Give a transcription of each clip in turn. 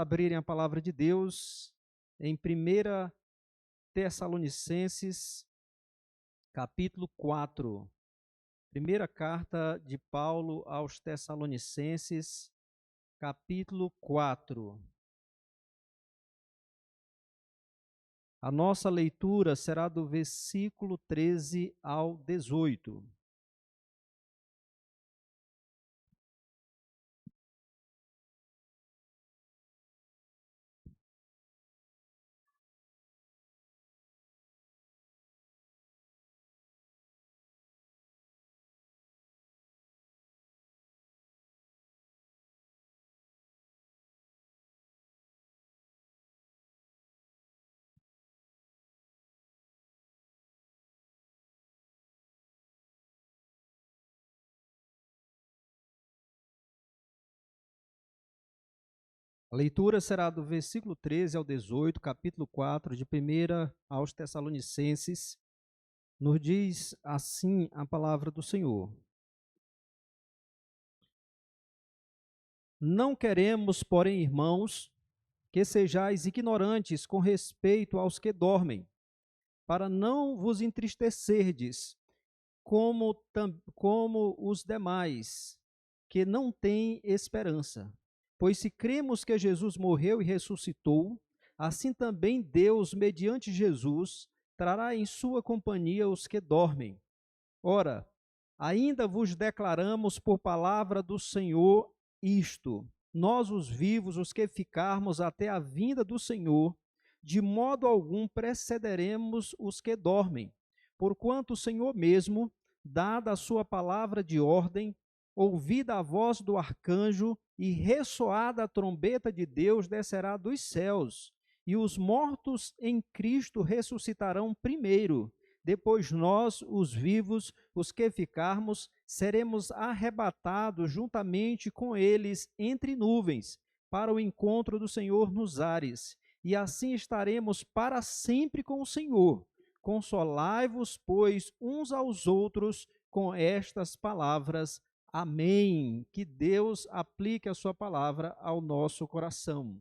abrirem a palavra de Deus em 1 Tessalonicenses, capítulo 4. Primeira carta de Paulo aos Tessalonicenses, capítulo 4. A nossa leitura será do versículo 13 ao 18. A leitura será do versículo 13 ao 18, capítulo 4, de 1 aos Tessalonicenses. Nos diz assim a palavra do Senhor: Não queremos, porém, irmãos, que sejais ignorantes com respeito aos que dormem, para não vos entristecerdes, como os demais, que não têm esperança. Pois se cremos que Jesus morreu e ressuscitou, assim também Deus, mediante Jesus, trará em sua companhia os que dormem. Ora, ainda vos declaramos por palavra do Senhor isto: nós, os vivos, os que ficarmos até a vinda do Senhor, de modo algum precederemos os que dormem, porquanto o Senhor mesmo, dada a sua palavra de ordem, ouvida a voz do arcanjo e ressoada a trombeta de Deus, descerá dos céus, e os mortos em Cristo ressuscitarão primeiro. Depois nós, os vivos, os que ficarmos, seremos arrebatados juntamente com eles entre nuvens, para o encontro do Senhor nos ares, e assim estaremos para sempre com o Senhor. Consolai-vos, pois, uns aos outros com estas palavras. Amém. Que Deus aplique a sua palavra ao nosso coração.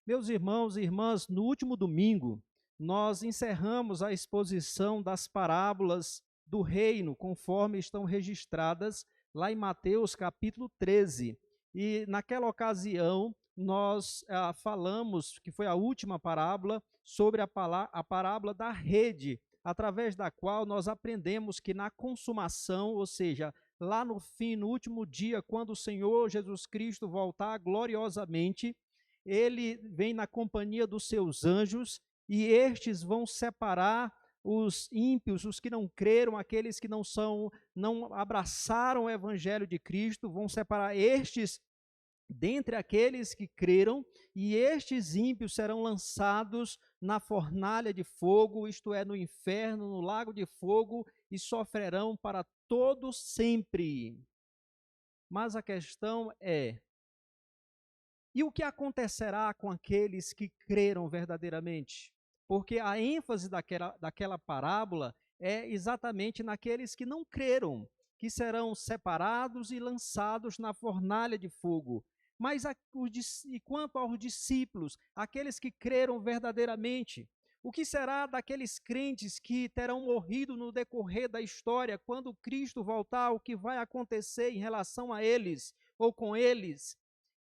Meus irmãos e irmãs, no último domingo, nós encerramos a exposição das parábolas do reino, conforme estão registradas lá em Mateus capítulo 13. E naquela ocasião, nós falamos, que foi a última parábola, sobre a parábola da rede, através da qual nós aprendemos que na consumação, ou seja, lá no fim, no último dia, quando o Senhor Jesus Cristo voltar gloriosamente, ele vem na companhia dos seus anjos, e estes vão separar os ímpios, os que não creram, aqueles que não abraçaram o evangelho de Cristo, vão separar estes dentre aqueles que creram, e estes ímpios serão lançados na fornalha de fogo, isto é, no inferno, no lago de fogo, e sofrerão para todo sempre. Mas a questão é: e o que acontecerá com aqueles que creram verdadeiramente? Porque a ênfase daquela parábola é exatamente naqueles que não creram, que serão separados e lançados na fornalha de fogo. Mas e quanto aos discípulos, aqueles que creram verdadeiramente, o que será daqueles crentes que terão morrido no decorrer da história? Quando Cristo voltar, o que vai acontecer em relação a eles ou com eles?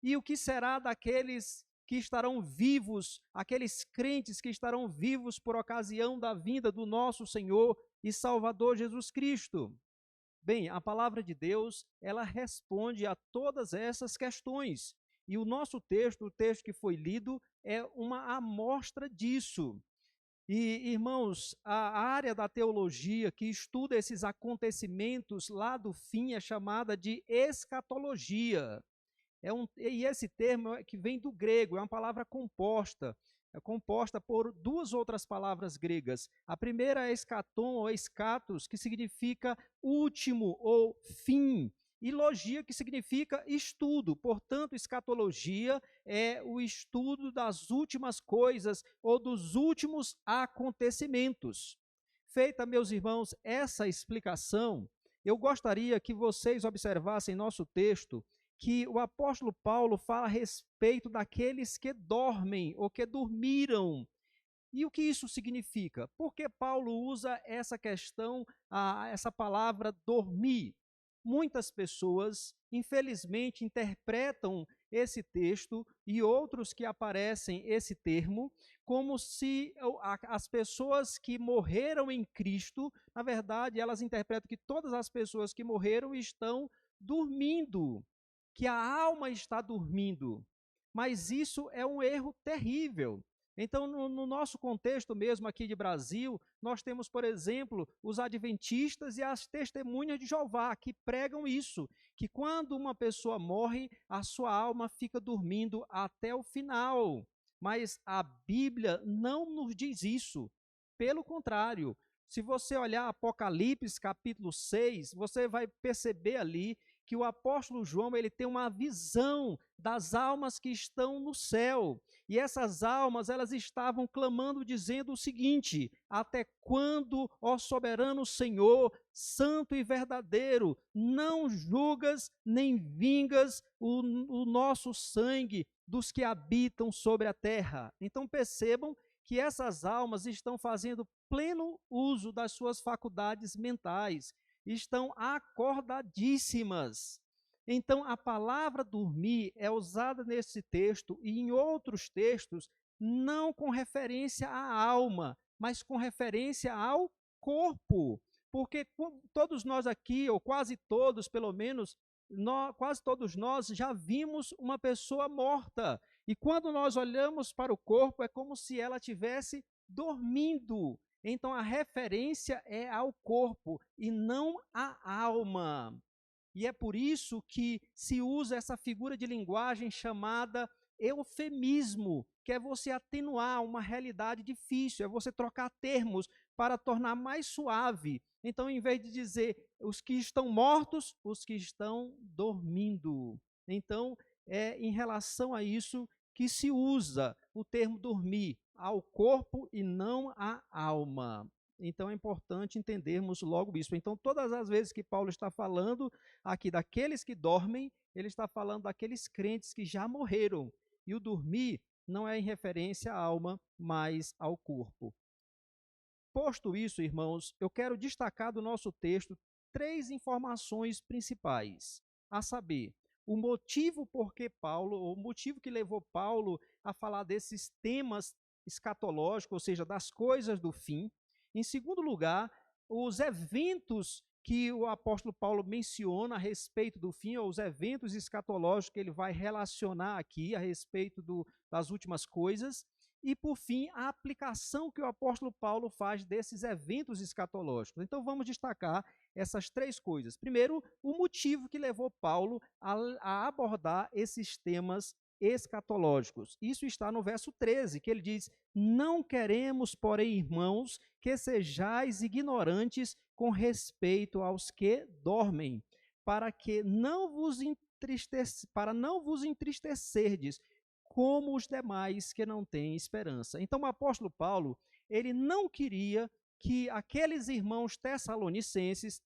E o que será daqueles que estarão vivos, aqueles crentes que estarão vivos por ocasião da vinda do nosso Senhor e Salvador Jesus Cristo? Bem, a palavra de Deus, ela responde a todas essas questões. E o nosso texto, o texto que foi lido, é uma amostra disso. E, irmãos, a área da teologia que estuda esses acontecimentos lá do fim é chamada de escatologia. E esse termo que vem do grego, é uma palavra composta, é composta por duas outras palavras gregas. A primeira é escatom ou escatos, que significa último ou fim, e logia, que significa estudo. Portanto, escatologia é o estudo das últimas coisas ou dos últimos acontecimentos. Feita, meus irmãos, essa explicação, eu gostaria que vocês observassem nosso texto que o apóstolo Paulo fala a respeito daqueles que dormem ou que dormiram. E o que isso significa? Por que Paulo usa essa questão, essa palavra dormir? Muitas pessoas, infelizmente, interpretam esse texto e outros que aparecem esse termo como se as pessoas que morreram em Cristo, na verdade, elas interpretam que todas as pessoas que morreram estão dormindo, que a alma está dormindo. Mas isso é um erro terrível. Então, no nosso contexto mesmo aqui de Brasil, nós temos, por exemplo, os adventistas e as testemunhas de Jeová, que pregam isso, que quando uma pessoa morre, a sua alma fica dormindo até o final. Mas a Bíblia não nos diz isso. Pelo contrário, se você olhar Apocalipse capítulo 6, você vai perceber ali que o apóstolo João ele tem uma visão das almas que estão no céu. E essas almas, elas estavam clamando, dizendo o seguinte: até quando, ó soberano Senhor, santo e verdadeiro, não julgas nem vingas o nosso sangue dos que habitam sobre a terra? Então percebam que essas almas estão fazendo pleno uso das suas faculdades mentais, estão acordadíssimas. Então, a palavra dormir é usada nesse texto e em outros textos, não com referência à alma, mas com referência ao corpo. Porque todos nós aqui, ou quase todos, pelo menos, quase todos nós já vimos uma pessoa morta. E quando nós olhamos para o corpo, é como se ela estivesse dormindo. Então, a referência é ao corpo e não à alma. E é por isso que se usa essa figura de linguagem chamada eufemismo, que é você atenuar uma realidade difícil, é você trocar termos para tornar mais suave. Então, em vez de dizer os que estão mortos, os que estão dormindo. Então, é em relação a isso que se usa o termo dormir, ao corpo e não à alma. Então é importante entendermos logo isso. Então, todas as vezes que Paulo está falando aqui daqueles que dormem, ele está falando daqueles crentes que já morreram. E o dormir não é em referência à alma, mas ao corpo. Posto isso, irmãos, eu quero destacar do nosso texto 3 informações principais, a saber, o motivo por que Paulo, ou o motivo que levou Paulo a falar desses temas escatológicos, ou seja, das coisas do fim. Em segundo lugar, os eventos que o apóstolo Paulo menciona a respeito do fim, ou os eventos escatológicos que ele vai relacionar aqui a respeito das últimas coisas. E, por fim, a aplicação que o apóstolo Paulo faz desses eventos escatológicos. Então, vamos destacar essas 3 coisas. Primeiro, o motivo que levou Paulo a abordar esses temas escatológicos. Isso está no verso 13, que ele diz: não queremos, porém, irmãos, que sejais ignorantes com respeito aos que dormem, para não vos entristecerdes como os demais que não têm esperança. Então, o apóstolo Paulo, ele não queria que aqueles irmãos tessalonicenses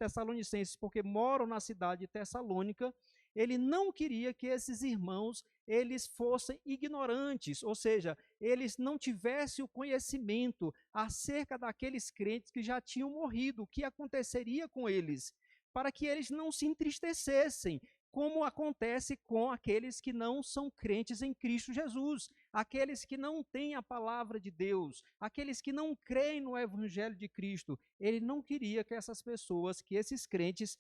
porque moram na cidade de Tessalônica, ele não queria que esses irmãos eles fossem ignorantes, ou seja, eles não tivessem o conhecimento acerca daqueles crentes que já tinham morrido, o que aconteceria com eles, para que eles não se entristecessem, como acontece com aqueles que não são crentes em Cristo Jesus, aqueles que não têm a palavra de Deus, aqueles que não creem no Evangelho de Cristo. Ele não queria que essas pessoas, que esses crentes,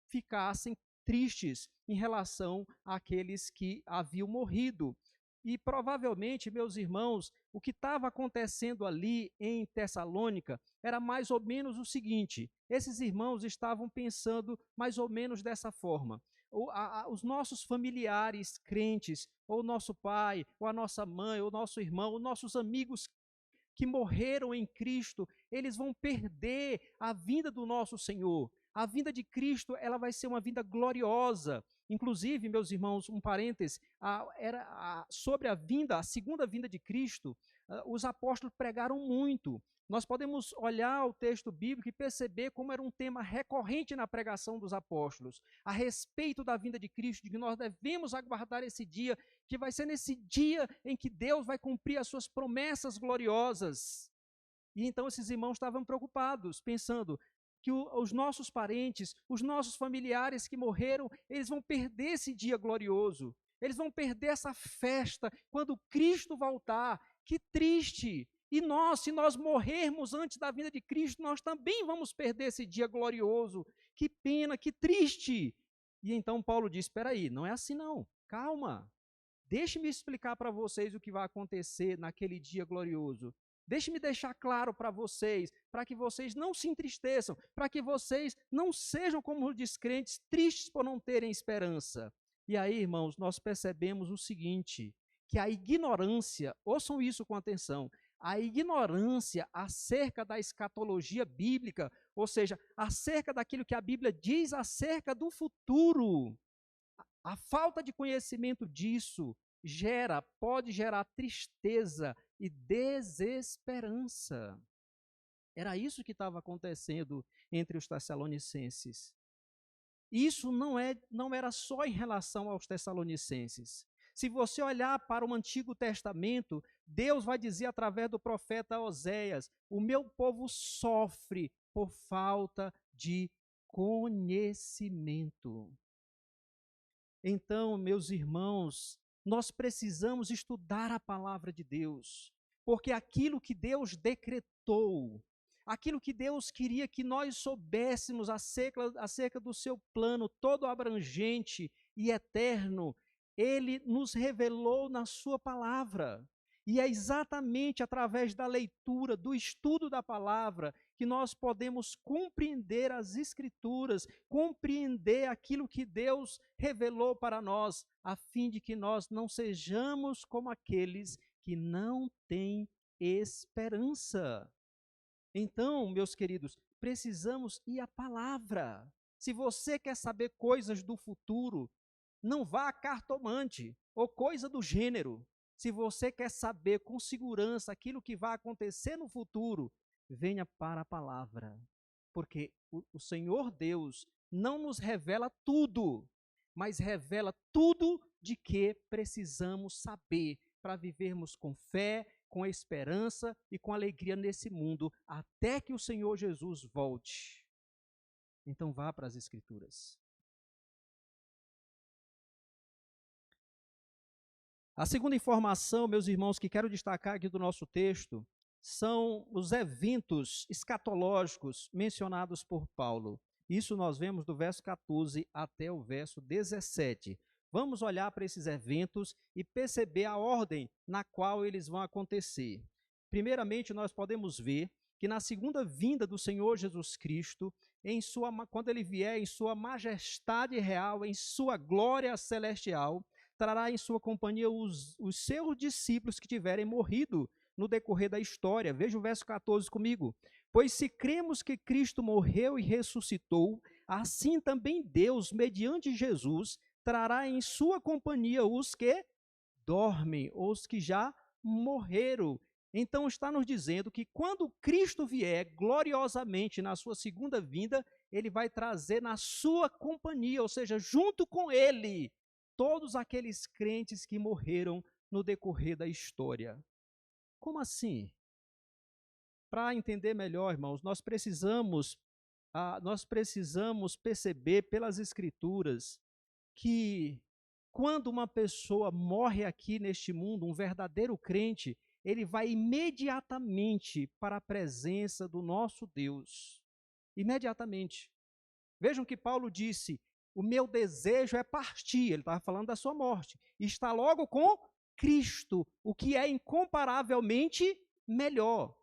ficassem tristes em relação àqueles que haviam morrido. E provavelmente, meus irmãos, o que estava acontecendo ali em Tessalônica era mais ou menos o seguinte: esses irmãos estavam pensando mais ou menos dessa forma. Os nossos familiares crentes, ou nosso pai, ou a nossa mãe, ou nosso irmão, os nossos amigos que morreram em Cristo, eles vão perder a vinda do nosso Senhor. A vinda de Cristo, ela vai ser uma vinda gloriosa. Inclusive, meus irmãos, um parêntese, sobre a segunda vinda de Cristo, os apóstolos pregaram muito. Nós podemos olhar o texto bíblico e perceber como era um tema recorrente na pregação dos apóstolos, a respeito da vinda de Cristo, de que nós devemos aguardar esse dia, que vai ser nesse dia em que Deus vai cumprir as suas promessas gloriosas. E então esses irmãos estavam preocupados, pensando que os nossos parentes, os nossos familiares que morreram, eles vão perder esse dia glorioso, eles vão perder essa festa quando Cristo voltar. Que triste! E nós, se nós morrermos antes da vinda de Cristo, nós também vamos perder esse dia glorioso. Que pena, que triste! E então Paulo diz, espera aí, não é assim não, calma. Deixe-me explicar para vocês o que vai acontecer naquele dia glorioso. Deixe-me deixar claro para que vocês não se entristeçam, para que vocês não sejam como os descrentes, tristes por não terem esperança. E aí, irmãos, nós percebemos o seguinte, que a ignorância, ouçam isso com atenção, a ignorância acerca da escatologia bíblica, ou seja, acerca daquilo que a Bíblia diz acerca do futuro, a falta de conhecimento disso pode gerar tristeza e desesperança. Era isso que estava acontecendo entre os tessalonicenses. Isso não era só em relação aos tessalonicenses. Se você olhar para o Antigo Testamento, Deus vai dizer através do profeta Oséias: o meu povo sofre por falta de conhecimento. Então, meus irmãos, nós precisamos estudar a palavra de Deus, porque aquilo que Deus decretou, aquilo que Deus queria que nós soubéssemos acerca do seu plano todo abrangente e eterno, Ele nos revelou na sua palavra. E é exatamente através da leitura, do estudo da palavra, que nós podemos compreender as Escrituras, compreender aquilo que Deus revelou para nós, a fim de que nós não sejamos como aqueles que não têm esperança. Então, meus queridos, precisamos ir à palavra. Se você quer saber coisas do futuro, não vá a cartomante ou coisa do gênero. Se você quer saber com segurança aquilo que vai acontecer no futuro, venha para a palavra. Porque o Senhor Deus não nos revela tudo, mas revela tudo de que precisamos saber para vivermos com fé, com esperança e com alegria nesse mundo, até que o Senhor Jesus volte. Então vá para as Escrituras. A segunda informação, meus irmãos, que quero destacar aqui do nosso texto, são os eventos escatológicos mencionados por Paulo. Isso nós vemos do verso 14 até o verso 17. Vamos olhar para esses eventos e perceber a ordem na qual eles vão acontecer. Primeiramente, nós podemos ver que na segunda vinda do Senhor Jesus Cristo, quando ele vier em sua majestade real, em sua glória celestial, trará em sua companhia os seus discípulos que tiverem morrido no decorrer da história. Veja o verso 14 comigo. Pois se cremos que Cristo morreu e ressuscitou, assim também Deus, mediante Jesus, trará em sua companhia os que dormem, os que já morreram. Então está nos dizendo que quando Cristo vier gloriosamente na sua segunda vinda, ele vai trazer na sua companhia, ou seja, junto com ele, todos aqueles crentes que morreram no decorrer da história. Como assim? Para entender melhor, irmãos, nós precisamos perceber pelas Escrituras que quando uma pessoa morre aqui neste mundo, um verdadeiro crente, ele vai imediatamente para a presença do nosso Deus. Imediatamente. Vejam que Paulo disse: o meu desejo é partir, ele estava falando da sua morte, e está logo com Cristo, o que é incomparavelmente melhor.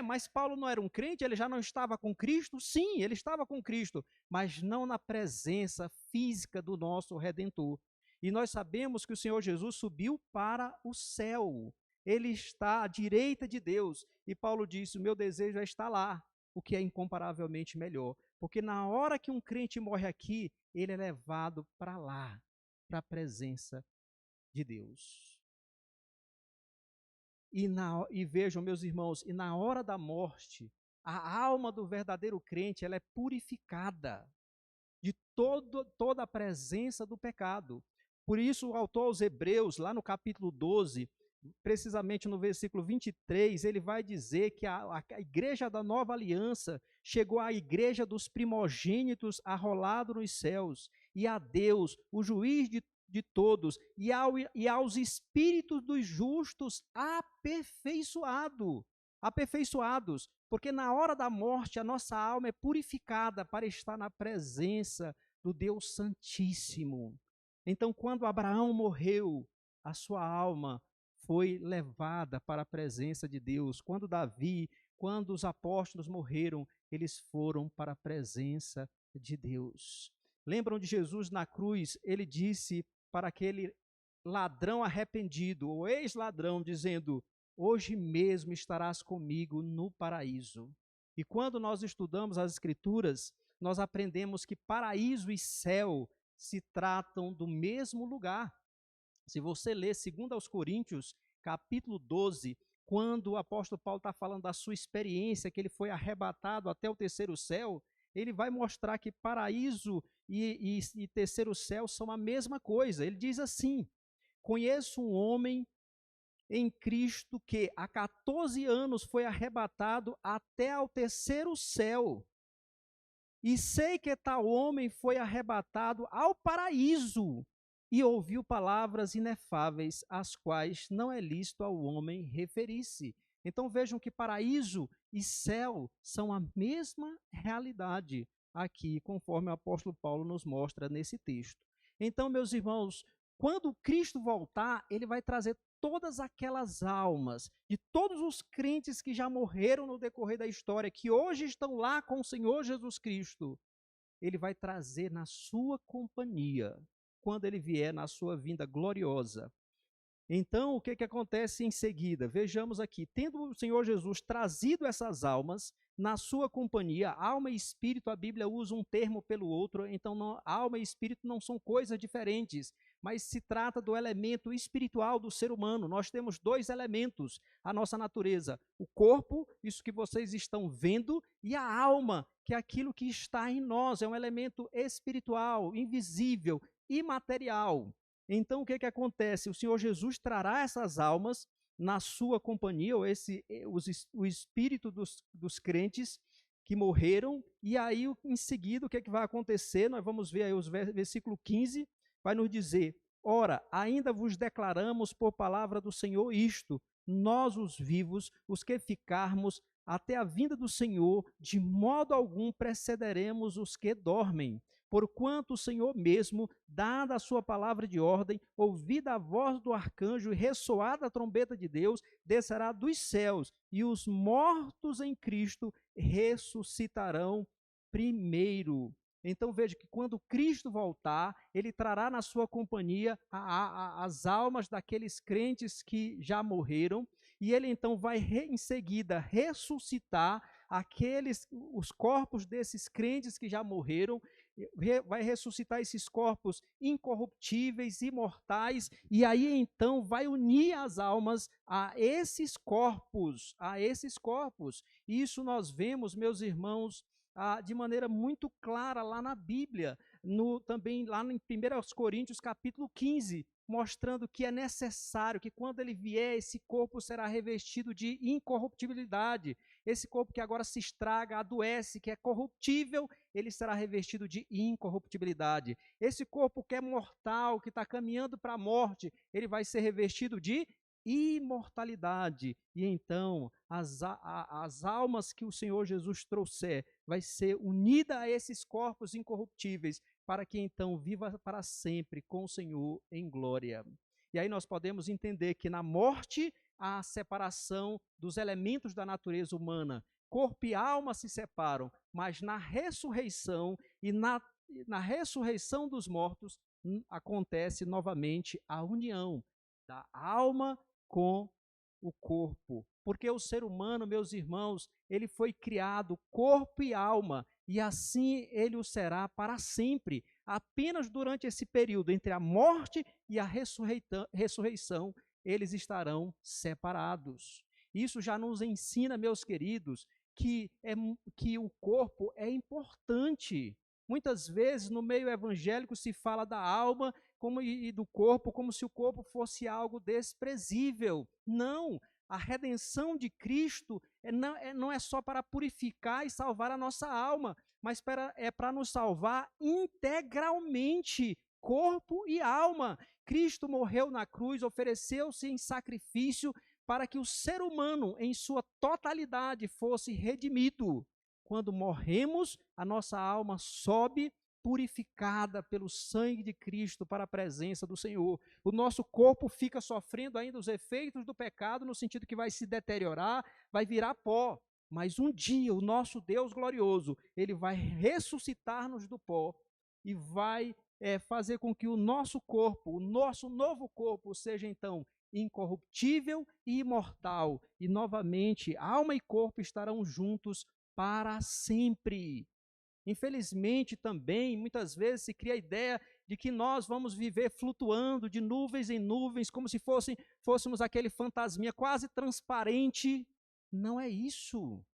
Mas Paulo não era um crente, ele já não estava com Cristo? Sim, ele estava com Cristo, mas não na presença física do nosso Redentor. E nós sabemos que o Senhor Jesus subiu para o céu, ele está à direita de Deus, e Paulo disse: o meu desejo é estar lá, o que é incomparavelmente melhor. Porque na hora que um crente morre aqui, ele é levado para lá. para a presença de Deus. E vejam, meus irmãos, e na hora da morte, a alma do verdadeiro crente, ela é purificada de toda a presença do pecado. Por isso, o autor aos Hebreus, lá no capítulo 12, precisamente no versículo 23, ele vai dizer que a igreja da nova aliança chegou à igreja dos primogênitos arrolado nos céus, e a Deus, o juiz de todos, e aos espíritos dos justos aperfeiçoados, porque na hora da morte a nossa alma é purificada para estar na presença do Deus Santíssimo. Então, quando Abraão morreu, a sua alma foi levada para a presença de Deus. Quando os apóstolos morreram, eles foram para a presença de Deus. Lembram de Jesus na cruz? Ele disse para aquele ladrão arrependido, ou ex-ladrão, dizendo: hoje mesmo estarás comigo no paraíso. E quando nós estudamos as Escrituras, nós aprendemos que paraíso e céu se tratam do mesmo lugar. Se você ler 2 aos Coríntios, capítulo 12, quando o apóstolo Paulo está falando da sua experiência, que ele foi arrebatado até o terceiro céu, ele vai mostrar que paraíso e terceiro céu são a mesma coisa. Ele diz assim: conheço um homem em Cristo que há 14 anos foi arrebatado até ao terceiro céu. E sei que tal homem foi arrebatado ao paraíso e ouviu palavras inefáveis, às quais não é lícito ao homem referir-se. Então vejam que paraíso e céu são a mesma realidade aqui, conforme o apóstolo Paulo nos mostra nesse texto. Então, meus irmãos, quando Cristo voltar, ele vai trazer todas aquelas almas de todos os crentes que já morreram no decorrer da história, que hoje estão lá com o Senhor Jesus Cristo. Ele vai trazer na sua companhia, quando ele vier na sua vinda gloriosa. Então, o que acontece em seguida? Vejamos aqui, tendo o Senhor Jesus trazido essas almas na sua companhia, alma e espírito, a Bíblia usa um termo pelo outro, então alma e espírito não são coisas diferentes, mas se trata do elemento espiritual do ser humano. Nós temos dois elementos, a nossa natureza, o corpo, isso que vocês estão vendo, e a alma, que é aquilo que está em nós, é um elemento espiritual, invisível, imaterial. Então, o que acontece? O Senhor Jesus trará essas almas na sua companhia, ou o espírito dos crentes que morreram, e aí, em seguida, o que vai acontecer? Nós vamos ver aí o versículo 15, vai nos dizer: ora, ainda vos declaramos por palavra do Senhor isto, nós os vivos, os que ficarmos até a vinda do Senhor, de modo algum precederemos os que dormem. Porquanto o Senhor mesmo, dada a sua palavra de ordem, ouvida a voz do arcanjo e ressoada a trombeta de Deus, descerá dos céus, e os mortos em Cristo ressuscitarão primeiro. Então veja que quando Cristo voltar, ele trará na sua companhia as almas daqueles crentes que já morreram, e ele então vai em seguida ressuscitar os corpos desses crentes que já morreram, vai ressuscitar esses corpos incorruptíveis, imortais, e aí então vai unir as almas a esses corpos, Isso nós vemos, meus irmãos, de maneira muito clara lá na Bíblia, também lá em 1 Coríntios capítulo 15, mostrando que é necessário que quando ele vier, esse corpo será revestido de incorruptibilidade. Esse corpo que agora se estraga, adoece, que é corruptível, ele será revestido de incorruptibilidade. Esse corpo que é mortal, que está caminhando para a morte, ele vai ser revestido de imortalidade. E então, as almas que o Senhor Jesus trouxer, vai ser unida a esses corpos incorruptíveis, para que então viva para sempre com o Senhor em glória. E aí nós podemos entender que na morte há a separação dos elementos da natureza humana. Corpo e alma se separam, mas na ressurreição e na ressurreição dos mortos acontece novamente a união da alma com o corpo. Porque o ser humano, meus irmãos, ele foi criado corpo e alma, e assim ele o será para sempre. apenas durante esse período entre a morte e a ressurreição, eles estarão separados. Isso já nos ensina, meus queridos, que o corpo é importante. Muitas vezes, no meio evangélico, se fala da alma e do corpo como se o corpo fosse algo desprezível. Não! A redenção de Cristo não é só para purificar e salvar a nossa alma, mas é para nos salvar integralmente, corpo e alma. Cristo morreu na cruz, ofereceu-se em sacrifício para que o ser humano, em sua totalidade, fosse redimido. Quando morremos, a nossa alma sobe purificada pelo sangue de Cristo para a presença do Senhor. O nosso corpo fica sofrendo ainda os efeitos do pecado, no sentido que vai se deteriorar, vai virar pó. Mas um dia o nosso Deus glorioso, ele vai ressuscitar-nos do pó e vai fazer com que o nosso corpo, o nosso novo corpo, seja então incorruptível e imortal. E novamente, alma e corpo estarão juntos para sempre. Infelizmente também, muitas vezes se cria a ideia de que nós vamos viver flutuando de nuvens em nuvens, como se fôssemos aquele fantasminha quase transparente. Não é isso.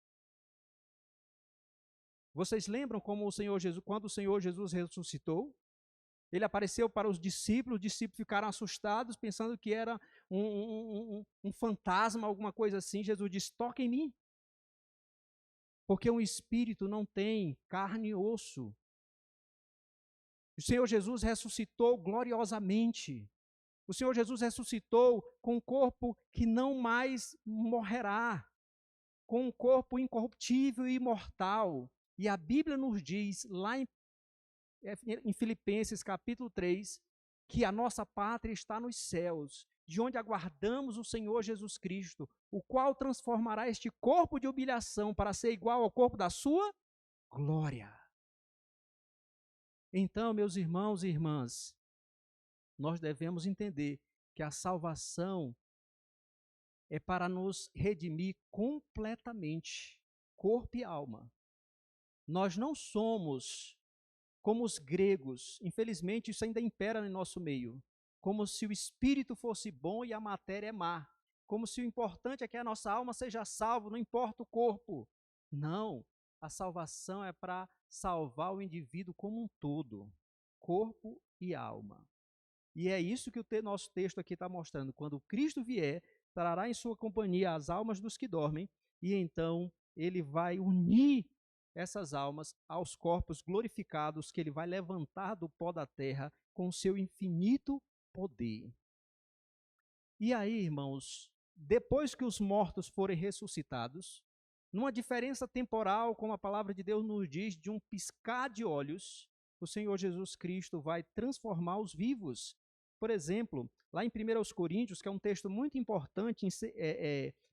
Vocês lembram como o Senhor Jesus, quando o Senhor Jesus ressuscitou? Ele apareceu para os discípulos ficaram assustados, pensando que era um fantasma, alguma coisa assim. Jesus disse: toca em mim. Porque um espírito não tem carne e osso. O Senhor Jesus ressuscitou gloriosamente. O Senhor Jesus ressuscitou com um corpo que não mais morrerá, com um corpo incorruptível e imortal. E a Bíblia nos diz, lá em Filipenses capítulo 3, que a nossa pátria está nos céus, de onde aguardamos o Senhor Jesus Cristo, o qual transformará este corpo de humilhação para ser igual ao corpo da sua glória. Então, meus irmãos e irmãs, nós devemos entender que a salvação é para nos redimir completamente, corpo e alma. Nós não somos como os gregos, infelizmente isso ainda impera no nosso meio, como se o espírito fosse bom e a matéria é má, como se o importante é que a nossa alma seja salva, não importa o corpo. Não, a salvação é para salvar o indivíduo como um todo, corpo e alma. E é isso que o nosso texto aqui está mostrando. Quando Cristo vier, trará em sua companhia as almas dos que dormem, e então ele vai unir essas almas aos corpos glorificados que ele vai levantar do pó da terra com o seu infinito poder. E aí, irmãos, depois que os mortos forem ressuscitados, numa diferença temporal, como a palavra de Deus nos diz, de um piscar de olhos, o Senhor Jesus Cristo vai transformar os vivos. Por exemplo, lá em 1 Coríntios, que é um texto muito importante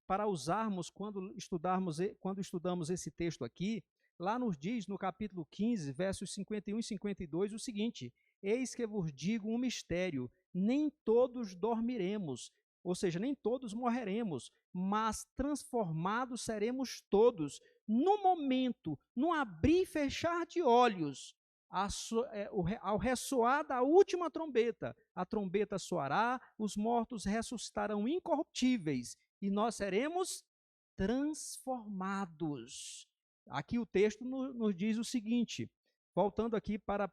para usarmos quando estudamos esse texto aqui, lá nos diz, no capítulo 15, versos 51 e 52, o seguinte: eis que vos digo um mistério, nem todos dormiremos, ou seja, nem todos morreremos, mas transformados seremos todos, no momento, no abrir e fechar de olhos, ao ressoar da última trombeta. A trombeta soará, os mortos ressuscitarão incorruptíveis, e nós seremos transformados. Aqui o texto nos diz o seguinte, voltando aqui para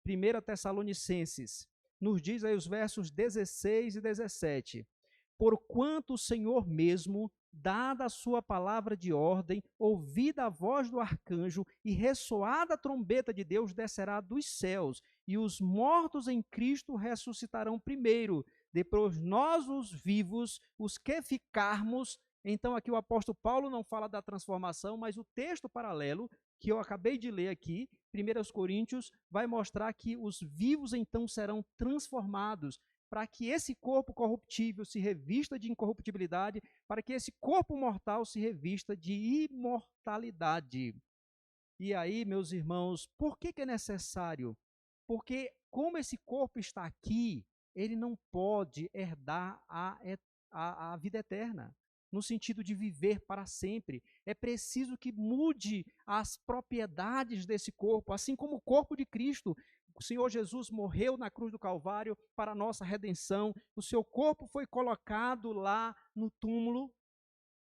1 Tessalonicenses, nos diz aí os versos 16 e 17. Porquanto o Senhor mesmo, dada a sua palavra de ordem, ouvida a voz do arcanjo e ressoada a trombeta de Deus, descerá dos céus, e os mortos em Cristo ressuscitarão primeiro. Depois nós, os vivos, os que ficarmos. Então aqui o apóstolo Paulo não fala da transformação, mas o texto paralelo que eu acabei de ler aqui, 1 Coríntios, vai mostrar que os vivos então serão transformados, para que esse corpo corruptível se revista de incorruptibilidade, para que esse corpo mortal se revista de imortalidade. E aí, meus irmãos, por que é necessário? Porque como esse corpo está aqui, ele não pode herdar a vida eterna, no sentido de viver para sempre. É preciso que mude as propriedades desse corpo, assim como o corpo de Cristo. o Senhor Jesus morreu na cruz do Calvário para a nossa redenção, o seu corpo foi colocado lá no túmulo,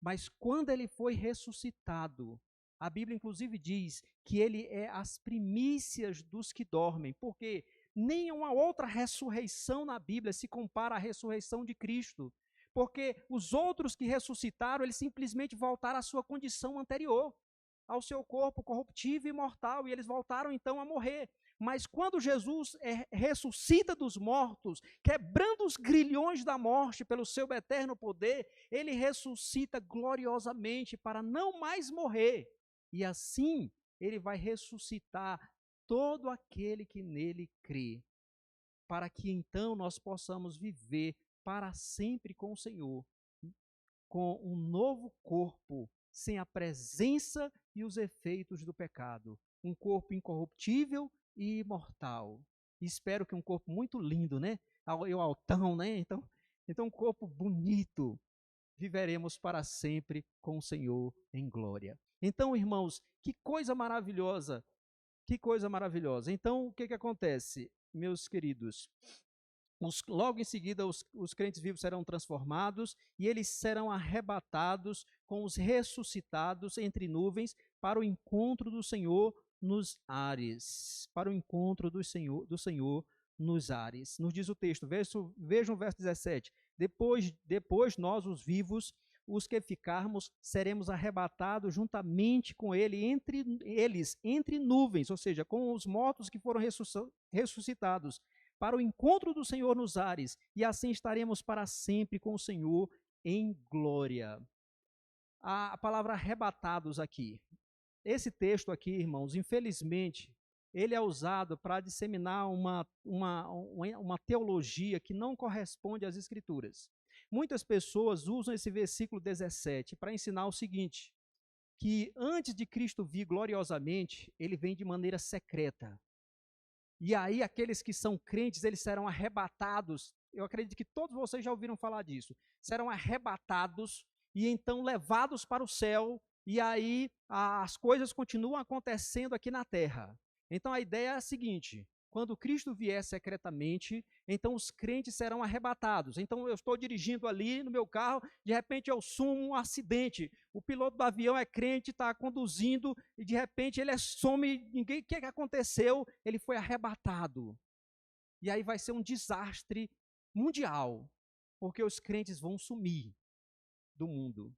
mas quando ele foi ressuscitado, a Bíblia inclusive diz que ele é as primícias dos que dormem, porque nenhuma outra ressurreição na Bíblia se compara à ressurreição de Cristo, porque os outros que ressuscitaram, eles simplesmente voltaram à sua condição anterior, ao seu corpo corruptível e mortal, e eles voltaram então a morrer. Mas quando Jesus ressuscita dos mortos, quebrando os grilhões da morte pelo seu eterno poder, ele ressuscita gloriosamente para não mais morrer. E assim, ele vai ressuscitar todo aquele que nele crê, para que então nós possamos viver para sempre com o Senhor, com um novo corpo, sem a presença e os efeitos do pecado. Um corpo incorruptível e imortal. Espero que um corpo muito lindo, né? Eu altão, né? Então um corpo bonito. Viveremos para sempre com o Senhor em glória. Então, irmãos, que coisa maravilhosa. Que coisa maravilhosa. Então, o que acontece, meus queridos? Logo em seguida, os crentes vivos serão transformados e eles serão arrebatados com os ressuscitados entre nuvens para o encontro do Senhor nos ares. Para o encontro do Senhor nos ares. Nos diz o texto, vejam o verso 17. Depois nós, os vivos, os que ficarmos, seremos arrebatados juntamente com eles entre nuvens, ou seja, com os mortos que foram ressuscitados, para o encontro do Senhor nos ares, e assim estaremos para sempre com o Senhor em glória. A palavra arrebatados aqui. Esse texto aqui, irmãos, infelizmente, ele é usado para disseminar uma teologia que não corresponde às Escrituras. Muitas pessoas usam esse versículo 17 para ensinar o seguinte, que antes de Cristo vir gloriosamente, ele vem de maneira secreta. E aí aqueles que são crentes, eles serão arrebatados. Eu acredito que todos vocês já ouviram falar disso. Serão arrebatados e então levados para o céu, e aí as coisas continuam acontecendo aqui na terra. Então a ideia é a seguinte: quando Cristo vier secretamente, então os crentes serão arrebatados. Então eu estou dirigindo ali no meu carro, de repente eu sumo um acidente. O piloto do avião é crente, está conduzindo, e de repente ele some, o que aconteceu? Ele foi arrebatado. E aí vai ser um desastre mundial, porque os crentes vão sumir do mundo.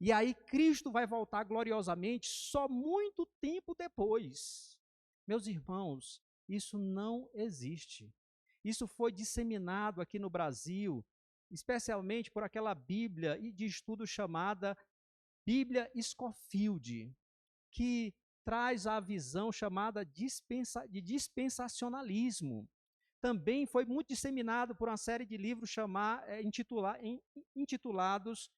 E aí Cristo vai voltar gloriosamente só muito tempo depois. Meus irmãos, isso não existe. Isso foi disseminado aqui no Brasil, especialmente por aquela Bíblia de estudo chamada Bíblia Scofield, que traz a visão chamada de dispensacionalismo. Também foi muito disseminado por uma série de livros intitulados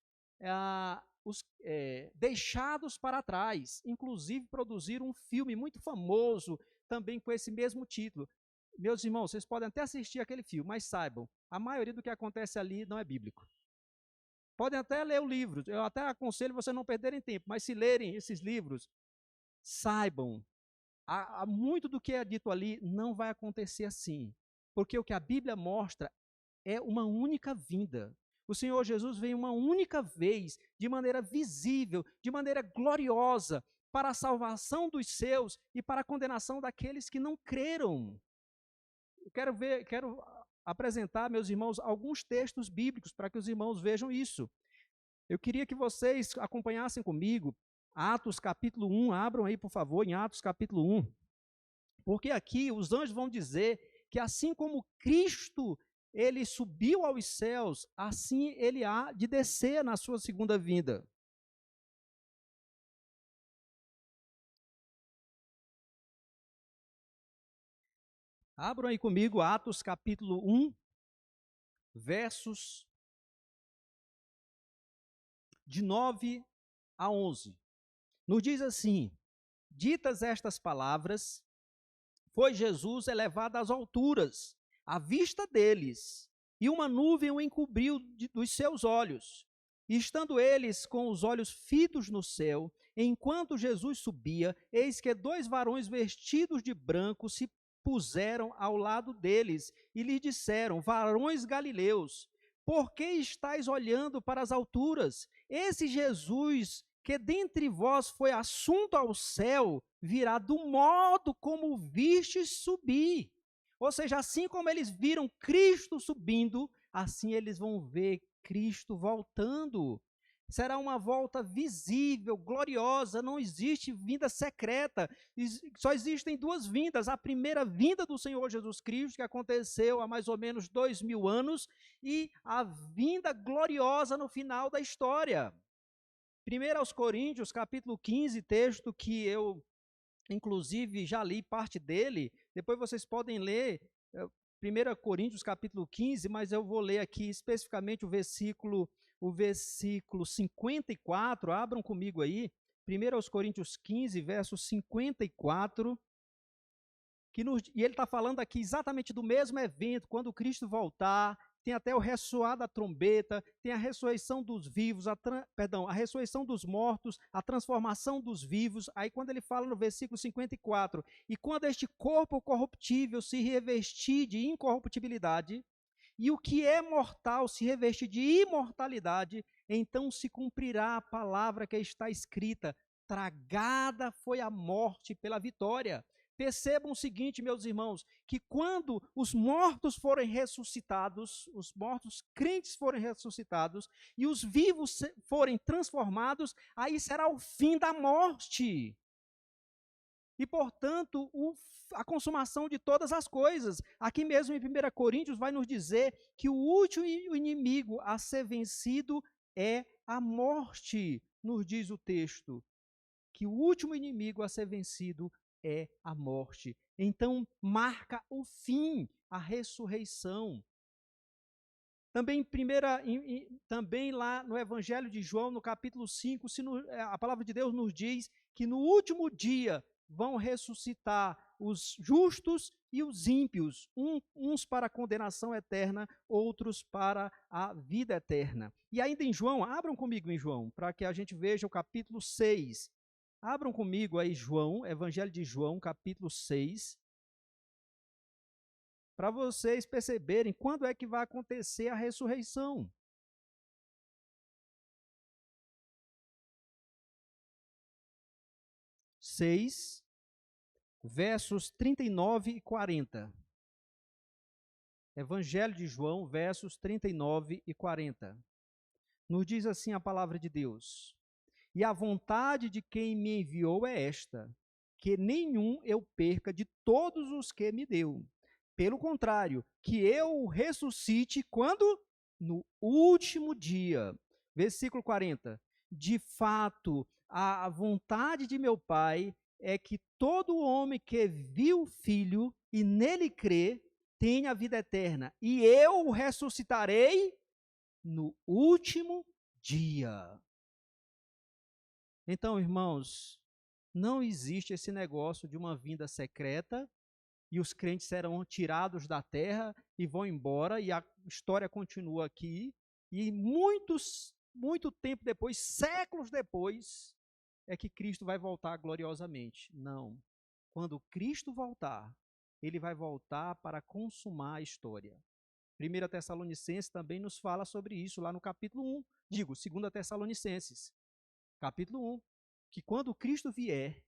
Deixados para Trás. Inclusive produziram um filme muito famoso também com esse mesmo título. Meus irmãos, vocês podem até assistir aquele filme, mas saibam, a maioria do que acontece ali não é bíblico. Podem até ler o livro, eu até aconselho vocês não perderem tempo, mas se lerem esses livros, saibam, muito do que é dito ali não vai acontecer assim, porque o que a Bíblia mostra é uma única vinda. O Senhor Jesus veio uma única vez, de maneira visível, de maneira gloriosa, para a salvação dos seus e para a condenação daqueles que não creram. Eu quero apresentar, meus irmãos, alguns textos bíblicos para que os irmãos vejam isso. Eu queria que vocês acompanhassem comigo Atos capítulo 1, abram aí, por favor, em Atos capítulo 1. Porque aqui os anjos vão dizer que assim como Cristo ele subiu aos céus, assim ele há de descer na sua segunda vinda. Abram aí comigo Atos capítulo 1, versos de 9 a 11. Nos diz assim: ditas estas palavras, foi Jesus elevado às alturas, à vista deles, e uma nuvem o encobriu dos seus olhos. E estando eles com os olhos fitos no céu, enquanto Jesus subia, eis que 2 varões vestidos de branco se puseram ao lado deles e lhes disseram: varões galileus, por que estáis olhando para as alturas? Esse Jesus que dentre vós foi assunto ao céu, virá do modo como vistes subir. Ou seja, assim como eles viram Cristo subindo, assim eles vão ver Cristo voltando. Será uma volta visível, gloriosa, não existe vinda secreta, só existem 2 vindas. A primeira vinda do Senhor Jesus Cristo, que aconteceu há mais ou menos 2000 anos, e a vinda gloriosa no final da história. 1 aos Coríntios, capítulo 15, texto que eu, inclusive, já li parte dele, depois vocês podem ler 1 Coríntios, capítulo 15, mas eu vou ler aqui especificamente o versículo 54, abram comigo aí, 1 aos Coríntios 15, verso 54, e ele está falando aqui exatamente do mesmo evento, quando Cristo voltar, tem até o ressoar da trombeta, tem a ressurreição dos vivos, a ressurreição dos mortos, a transformação dos vivos. Aí quando ele fala no versículo 54, e quando este corpo corruptível se revestir de incorruptibilidade, e o que é mortal se revestir de imortalidade, então se cumprirá a palavra que está escrita: tragada foi a morte pela vitória. Percebam o seguinte, meus irmãos, que quando os mortos forem ressuscitados, os mortos crentes forem ressuscitados, e os vivos forem transformados, aí será o fim da morte. E, portanto, a consumação de todas as coisas. Aqui mesmo em 1 Coríntios vai nos dizer que o último inimigo a ser vencido é a morte, nos diz o texto. Que o último inimigo a ser vencido é a morte. Então, marca o fim, a ressurreição. Também lá no Evangelho de João, no capítulo 5, a palavra de Deus nos diz que no último dia vão ressuscitar os justos e os ímpios, uns para a condenação eterna, outros para a vida eterna. E ainda em João, abram comigo em João, para que a gente veja o capítulo 6. Abram comigo aí João, Evangelho de João, capítulo 6, para vocês perceberem quando é que vai acontecer a ressurreição. Seis, versos 39 e 40. Evangelho de João, versos 39 e 40. Nos diz assim a palavra de Deus: e a vontade de quem me enviou é esta, que nenhum eu perca de todos os que me deu. Pelo contrário, que eu o ressuscite quando? No último dia. Versículo 40. De fato, a vontade de meu Pai é que todo homem que viu o Filho e nele crê, tenha a vida eterna. E eu o ressuscitarei no último dia. Então, irmãos, não existe esse negócio de uma vinda secreta e os crentes serão tirados da terra e vão embora e a história continua aqui e muito tempo depois, séculos depois, é que Cristo vai voltar gloriosamente. Não. Quando Cristo voltar, ele vai voltar para consumar a história. 1 Tessalonicenses também nos fala sobre isso lá no capítulo 1. 2 Tessalonicenses, capítulo 1, que quando Cristo vier,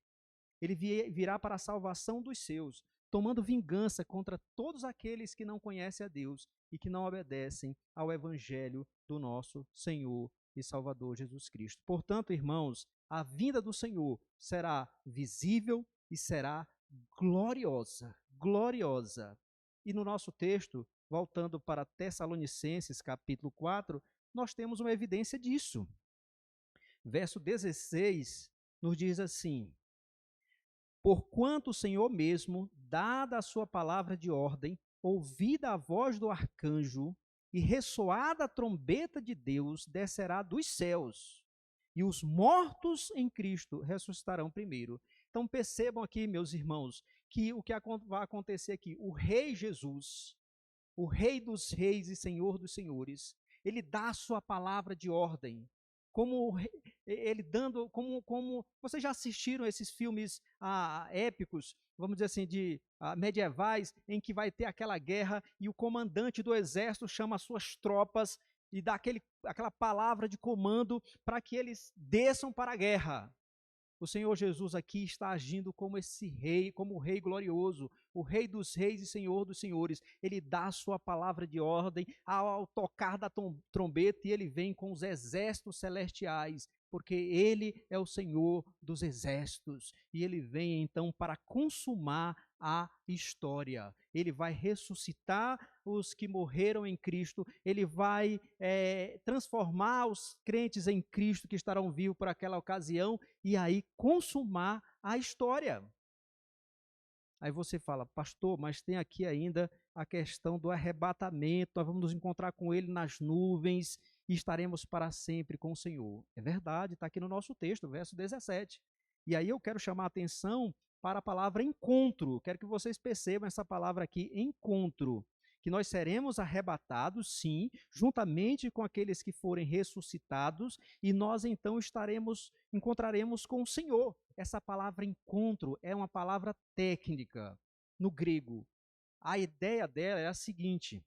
ele virá para a salvação dos seus, tomando vingança contra todos aqueles que não conhecem a Deus e que não obedecem ao evangelho do nosso Senhor e Salvador Jesus Cristo. Portanto, irmãos, a vinda do Senhor será visível e será gloriosa, gloriosa. E no nosso texto, voltando para Tessalonicenses, capítulo 4, nós temos uma evidência disso. Verso 16 nos diz assim: porquanto o Senhor mesmo, dada a sua palavra de ordem, ouvida a voz do arcanjo e ressoada a trombeta de Deus, descerá dos céus, e os mortos em Cristo ressuscitarão primeiro. Então percebam aqui, meus irmãos, que o que vai acontecer aqui, o Rei Jesus, o Rei dos reis e Senhor dos senhores, ele dá a sua palavra de ordem. Ele dando, como vocês já assistiram esses filmes épicos, vamos dizer assim, medievais, em que vai ter aquela guerra e o comandante do exército chama as suas tropas e dá aquela palavra de comando para que eles desçam para a guerra. O Senhor Jesus aqui está agindo como esse rei, como o rei glorioso, o rei dos reis e senhor dos senhores. Ele dá a sua palavra de ordem ao tocar da trombeta e ele vem com os exércitos celestiais, porque ele é o Senhor dos exércitos. E ele vem então para consumar a história. Ele vai ressuscitar os que morreram em Cristo, ele vai transformar os crentes em Cristo que estarão vivos por aquela ocasião e aí consumar a história. Aí você fala, pastor, mas tem aqui ainda a questão do arrebatamento, nós vamos nos encontrar com ele nas nuvens e estaremos para sempre com o Senhor. É verdade, está aqui no nosso texto, verso 17. E aí eu quero chamar a atenção para a palavra encontro. Quero que vocês percebam essa palavra aqui, encontro. Que nós seremos arrebatados, sim, juntamente com aqueles que forem ressuscitados, e nós então encontraremos com o Senhor. Essa palavra encontro é uma palavra técnica no grego. A ideia dela é a seguinte: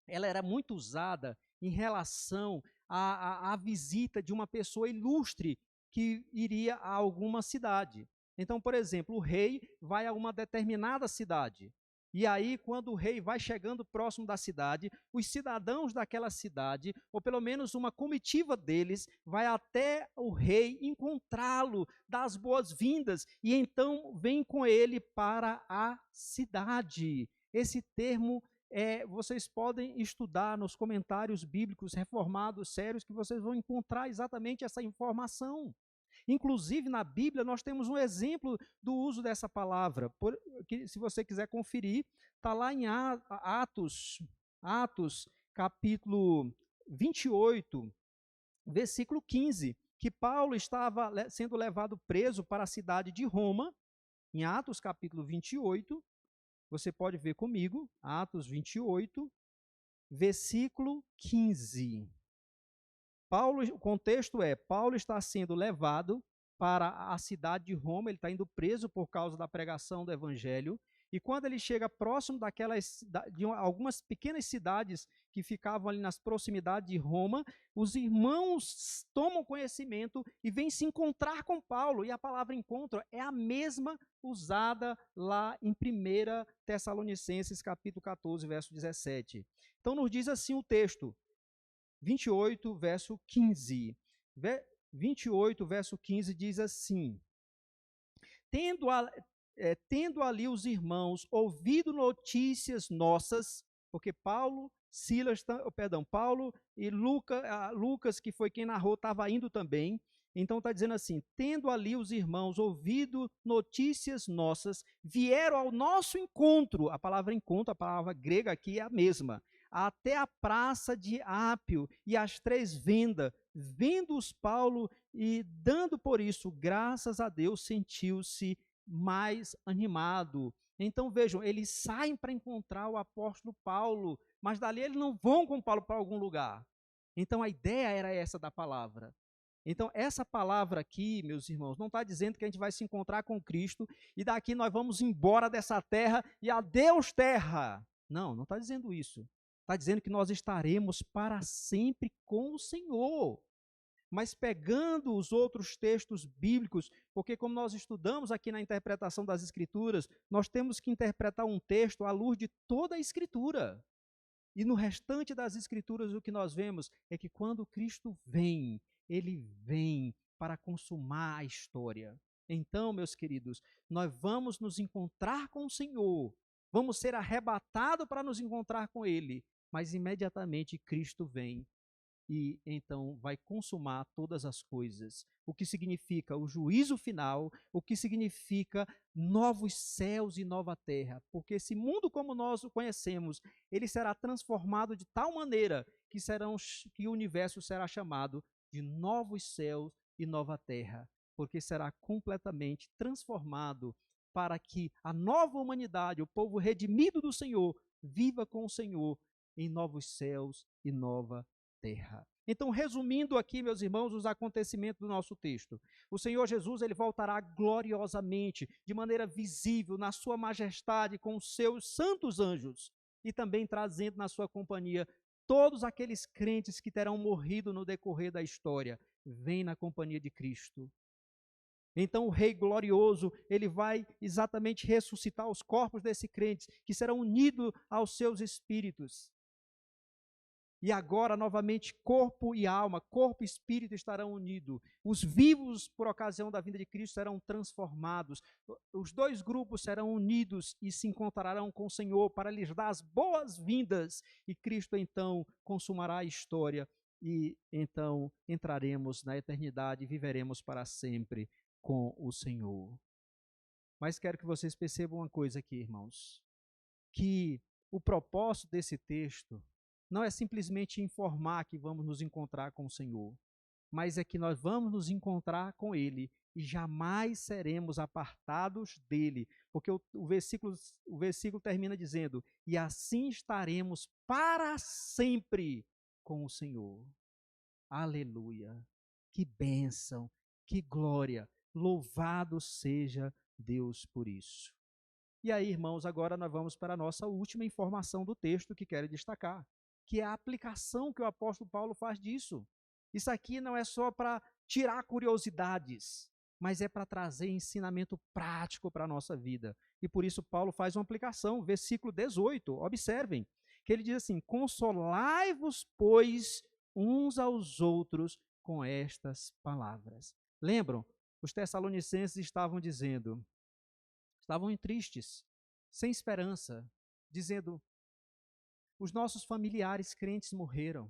ela era muito usada em relação à visita de uma pessoa ilustre que iria a alguma cidade. Então, por exemplo, o rei vai a uma determinada cidade. E aí, quando o rei vai chegando próximo da cidade, os cidadãos daquela cidade, ou pelo menos uma comitiva deles, vai até o rei encontrá-lo, dar as boas-vindas, e então vem com ele para a cidade. Esse termo vocês podem estudar nos comentários bíblicos reformados sérios, que vocês vão encontrar exatamente essa informação. Inclusive, na Bíblia, nós temos um exemplo do uso dessa palavra. Se você quiser conferir, está lá em Atos, capítulo 28, versículo 15, que Paulo estava sendo levado preso para a cidade de Roma, em Atos, capítulo 28, você pode ver comigo, Atos 28, versículo 15. O contexto é, Paulo está sendo levado para a cidade de Roma, ele está indo preso por causa da pregação do evangelho, e quando ele chega próximo de algumas pequenas cidades que ficavam ali nas proximidades de Roma, os irmãos tomam conhecimento e vêm se encontrar com Paulo, e a palavra encontro é a mesma usada lá em 1 Tessalonicenses, capítulo 14, verso 17. Então nos diz assim o texto, 28, verso 15. 28, verso 15 diz assim: tendo ali os irmãos ouvido notícias nossas, porque Paulo e Lucas, que foi quem narrou, estava indo também. Então está dizendo assim: tendo ali os irmãos ouvido notícias nossas, vieram ao nosso encontro. A palavra encontro, a palavra grega aqui é a mesma. Até a praça de Ápio e as 3 vendas, vendo-os Paulo e dando por isso graças a Deus, sentiu-se mais animado. Então vejam, eles saem para encontrar o apóstolo Paulo, mas dali eles não vão com Paulo para algum lugar. Então a ideia era essa da palavra. Então essa palavra aqui, meus irmãos, não está dizendo que a gente vai se encontrar com Cristo e daqui nós vamos embora dessa terra e adeus terra. Não, não está dizendo isso. Está dizendo que nós estaremos para sempre com o Senhor. Mas pegando os outros textos bíblicos, porque como nós estudamos aqui na interpretação das Escrituras, nós temos que interpretar um texto à luz de toda a Escritura. E no restante das Escrituras, o que nós vemos é que quando Cristo vem, ele vem para consumar a história. Então, meus queridos, nós vamos nos encontrar com o Senhor, vamos ser arrebatados para nos encontrar com ele, mas imediatamente Cristo vem e então vai consumar todas as coisas. O que significa o juízo final, o que significa novos céus e nova terra. Porque esse mundo como nós o conhecemos, ele será transformado de tal maneira que o universo será chamado de novos céus e nova terra. Porque será completamente transformado para que a nova humanidade, o povo redimido do Senhor, viva com o Senhor em novos céus e nova terra. Então, resumindo aqui, meus irmãos, os acontecimentos do nosso texto. O Senhor Jesus, ele voltará gloriosamente, de maneira visível, na sua majestade, com os seus santos anjos, e também trazendo na sua companhia todos aqueles crentes que terão morrido no decorrer da história. Vem na companhia de Cristo. Então o Rei glorioso, ele vai exatamente ressuscitar os corpos desses crentes, que serão unidos aos seus espíritos. E agora, novamente, corpo e alma, corpo e espírito estarão unidos. Os vivos, por ocasião da vinda de Cristo, serão transformados. Os dois grupos serão unidos e se encontrarão com o Senhor para lhes dar as boas-vindas. E Cristo, então, consumará a história. E, então, entraremos na eternidade e viveremos para sempre com o Senhor. Mas quero que vocês percebam uma coisa aqui, irmãos. Que o propósito desse texto não é simplesmente informar que vamos nos encontrar com o Senhor, mas é que nós vamos nos encontrar com Ele e jamais seremos apartados dele, porque o versículo termina dizendo, e assim estaremos para sempre com o Senhor. Aleluia! Que bênção, que glória, louvado seja Deus por isso. E aí, irmãos, agora nós vamos para a nossa última informação do texto que quero destacar, que é a aplicação que o apóstolo Paulo faz disso. Isso aqui não é só para tirar curiosidades, mas é para trazer ensinamento prático para a nossa vida. E por isso Paulo faz uma aplicação, versículo 18, observem, que ele diz assim, consolai-vos, pois, uns aos outros com estas palavras. Lembram? Os tessalonicenses estavam tristes, sem esperança, dizendo, os nossos familiares crentes morreram.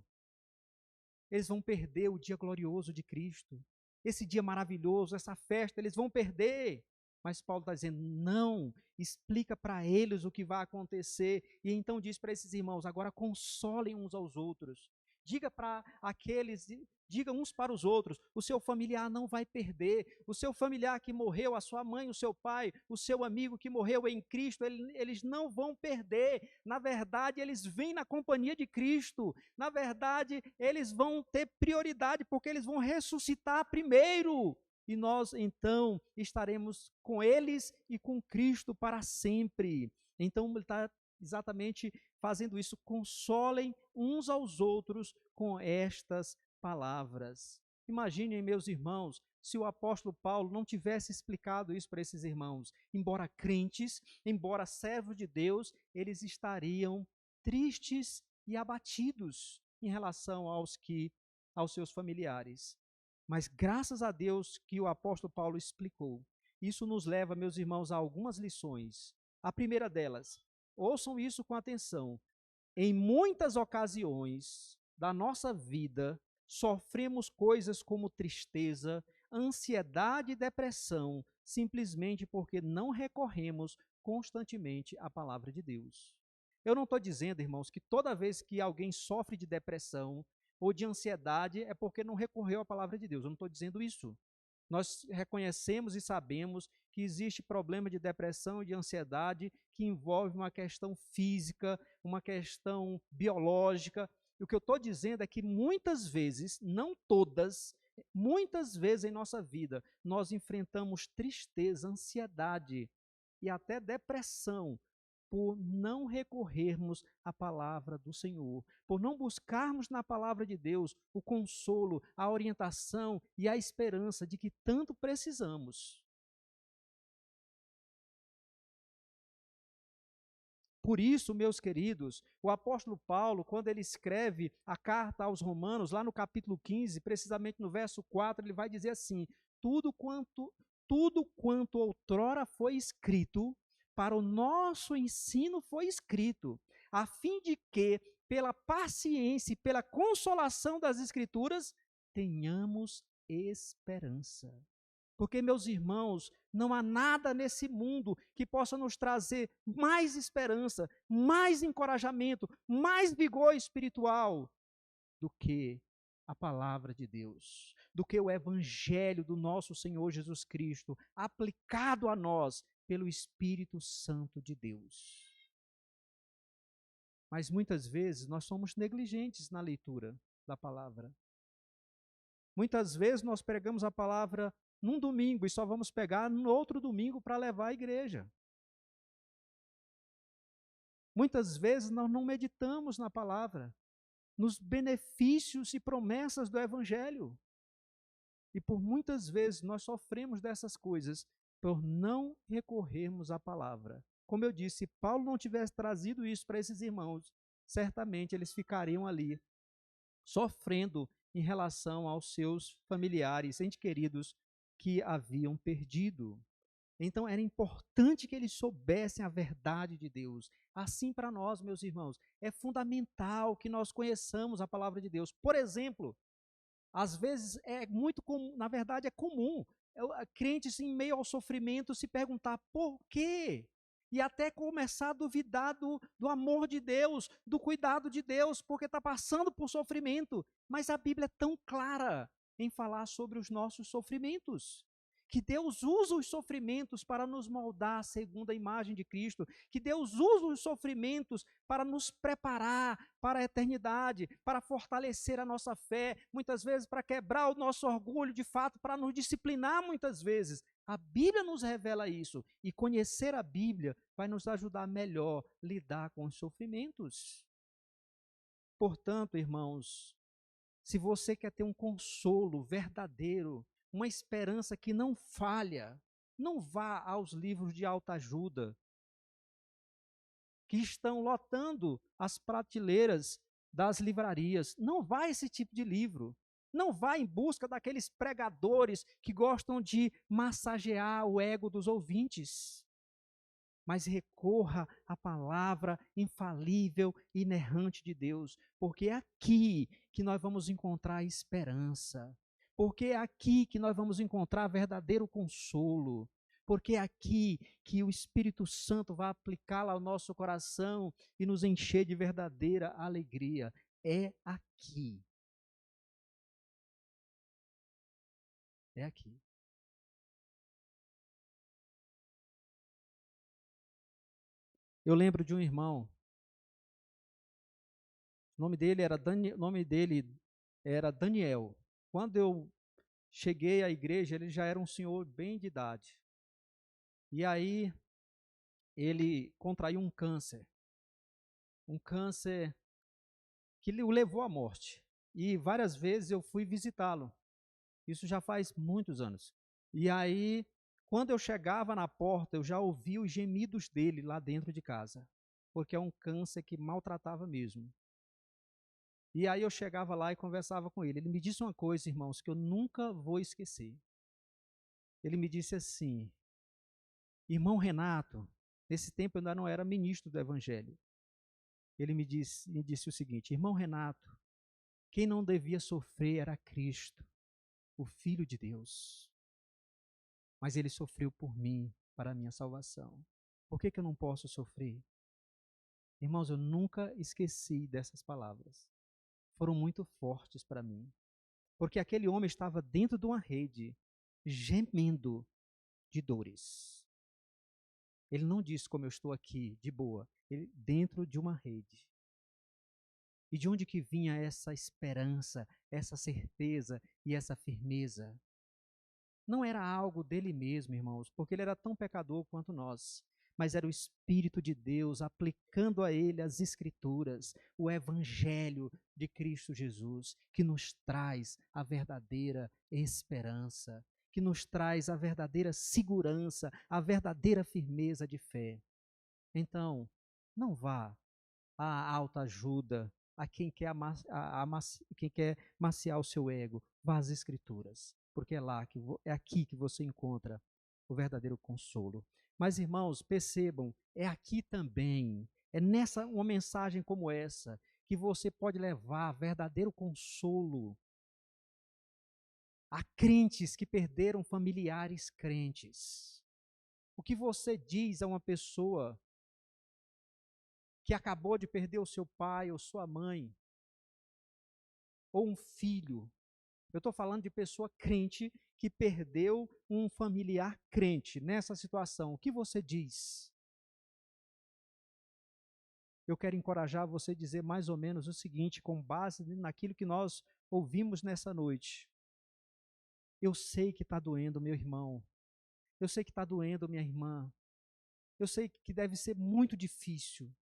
Eles vão perder o dia glorioso de Cristo. Esse dia maravilhoso, essa festa, eles vão perder. Mas Paulo está dizendo, não, explica para eles o que vai acontecer. E então diz para esses irmãos, agora consolem uns aos outros. Diga uns para os outros, o seu familiar não vai perder, o seu familiar que morreu, a sua mãe, o seu pai, o seu amigo que morreu em Cristo, eles não vão perder, na verdade eles vêm na companhia de Cristo, na verdade eles vão ter prioridade, porque eles vão ressuscitar primeiro, e nós então estaremos com eles e com Cristo para sempre. Então ele está exatamente fazendo isso, consolem uns aos outros com estas palavras. Imaginem, meus irmãos, se o apóstolo Paulo não tivesse explicado isso para esses irmãos, embora crentes, embora servos de Deus, eles estariam tristes e abatidos em relação aos seus familiares. Mas graças a Deus que o apóstolo Paulo explicou. Isso nos leva, meus irmãos, a algumas lições. A primeira delas, ouçam isso com atenção. Em muitas ocasiões da nossa vida, sofremos coisas como tristeza, ansiedade e depressão, simplesmente porque não recorremos constantemente à palavra de Deus. Eu não estou dizendo, irmãos, que toda vez que alguém sofre de depressão ou de ansiedade é porque não recorreu à palavra de Deus. Eu não estou dizendo isso. Nós reconhecemos e sabemos que existe problema de depressão e de ansiedade que envolve uma questão física, uma questão biológica. E o que eu estou dizendo é que muitas vezes, não todas, muitas vezes em nossa vida, nós enfrentamos tristeza, ansiedade e até depressão por não recorrermos à palavra do Senhor, por não buscarmos na palavra de Deus o consolo, a orientação e a esperança de que tanto precisamos. Por isso, meus queridos, o apóstolo Paulo, quando ele escreve a carta aos Romanos, lá no capítulo 15, precisamente no verso 4, ele vai dizer assim, tudo quanto outrora foi escrito, para o nosso ensino foi escrito, a fim de que, pela paciência e pela consolação das Escrituras, tenhamos esperança. Porque, meus irmãos, não há nada nesse mundo que possa nos trazer mais esperança, mais encorajamento, mais vigor espiritual do que a palavra de Deus, do que o evangelho do nosso Senhor Jesus Cristo, aplicado a nós pelo Espírito Santo de Deus. Mas muitas vezes nós somos negligentes na leitura. da palavra. Muitas vezes nós pregamos a palavra num domingo e só vamos pegar no outro domingo para levar à igreja. Muitas vezes nós não meditamos na palavra, nos benefícios e promessas do Evangelho. E por muitas vezes nós sofremos dessas coisas por não recorrermos à palavra. Como eu disse, se Paulo não tivesse trazido isso para esses irmãos, certamente eles ficariam ali sofrendo em relação aos seus familiares, entes queridos que haviam perdido. Então era importante que eles soubessem a verdade de Deus. Assim para nós, meus irmãos, é fundamental que nós conheçamos a palavra de Deus. Por exemplo, às vezes é muito comum, na verdade é comum, crentes em meio ao sofrimento se perguntar por quê? E até começar a duvidar do amor de Deus, do cuidado de Deus, porque está passando por sofrimento. Mas a Bíblia é tão clara em falar sobre os nossos sofrimentos, que Deus usa os sofrimentos para nos moldar segundo a imagem de Cristo, que Deus usa os sofrimentos para nos preparar para a eternidade, para fortalecer a nossa fé, muitas vezes para quebrar o nosso orgulho, de fato, para nos disciplinar muitas vezes. A Bíblia nos revela isso, e conhecer a Bíblia vai nos ajudar melhor a lidar com os sofrimentos. Portanto, irmãos, se você quer ter um consolo verdadeiro, uma esperança que não falha, não vá aos livros de autoajuda, que estão lotando as prateleiras das livrarias. Não vá a esse tipo de livro. Não vá em busca daqueles pregadores que gostam de massagear o ego dos ouvintes. Mas recorra à palavra infalível e inerrante de Deus, porque é aqui que nós vamos encontrar esperança, porque é aqui que nós vamos encontrar verdadeiro consolo, porque é aqui que o Espírito Santo vai aplicá-la ao nosso coração e nos encher de verdadeira alegria. É aqui. É aqui. Eu lembro de um irmão, o nome dele era Daniel. Quando eu cheguei à igreja, ele já era um senhor bem de idade. E aí, ele contraiu um câncer que o levou à morte. E várias vezes eu fui visitá-lo. Isso já faz muitos anos. E aí, quando eu chegava na porta, eu já ouvia os gemidos dele lá dentro de casa, porque é um câncer que maltratava mesmo. E aí eu chegava lá e conversava com ele. Ele me disse uma coisa, irmãos, que eu nunca vou esquecer. Ele me disse assim: irmão Renato, nesse tempo eu ainda não era ministro do Evangelho. Ele me disse o seguinte: irmão Renato, quem não devia sofrer era Cristo, o Filho de Deus. Mas ele sofreu por mim, para a minha salvação. Por que eu não posso sofrer? Irmãos, eu nunca esqueci dessas palavras. Foram muito fortes para mim. Porque aquele homem estava dentro de uma rede, gemendo de dores. Ele não disse como eu estou aqui, de boa. Ele dentro de uma rede. E de onde que vinha essa esperança, essa certeza e essa firmeza? Não era algo dele mesmo, irmãos, porque ele era tão pecador quanto nós, mas era o Espírito de Deus aplicando a ele as Escrituras, o Evangelho de Cristo Jesus, que nos traz a verdadeira esperança, que nos traz a verdadeira segurança, a verdadeira firmeza de fé. Então, não vá à autoajuda, a quem quer, quem quer maciar o seu ego, vá às Escrituras, porque é aqui que você encontra o verdadeiro consolo. Mas, irmãos, percebam, é aqui também, é nessa uma mensagem como essa, que você pode levar verdadeiro consolo a crentes que perderam familiares crentes. O que você diz a uma pessoa que acabou de perder o seu pai ou sua mãe, ou um filho? Eu estou falando de pessoa crente que perdeu um familiar crente nessa situação. O que você diz? eu quero encorajar você a dizer mais ou menos o seguinte, com base naquilo que nós ouvimos nessa noite. Eu sei que está doendo, meu irmão. Eu sei que está doendo, minha irmã. Eu sei que deve ser muito difícil,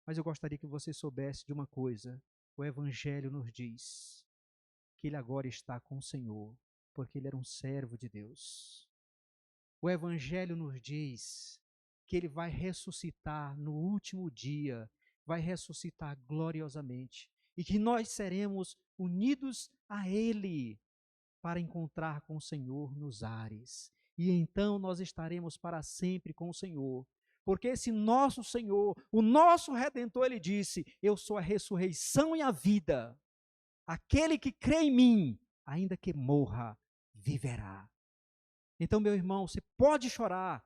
mas eu gostaria que você soubesse de uma coisa. O Evangelho nos diz que ele agora está com o Senhor, porque ele era um servo de Deus. O Evangelho nos diz que ele vai ressuscitar no último dia, vai ressuscitar gloriosamente, e que nós seremos unidos a ele para encontrar com o Senhor nos ares. E então nós estaremos para sempre com o Senhor. Porque esse nosso Senhor, o nosso Redentor, ele disse: eu sou a ressurreição e a vida. Aquele que crê em mim, ainda que morra, viverá. Então, meu irmão, você pode chorar,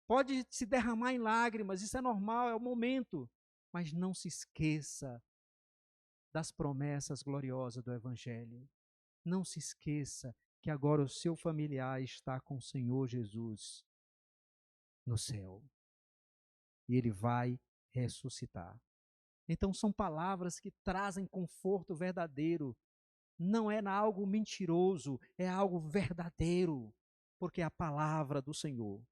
pode se derramar em lágrimas, isso é normal, é o momento. Mas não se esqueça das promessas gloriosas do Evangelho. Não se esqueça que agora o seu familiar está com o Senhor Jesus no céu. E ele vai ressuscitar. Então são palavras que trazem conforto verdadeiro. Não é algo mentiroso, é algo verdadeiro, porque é a palavra do Senhor.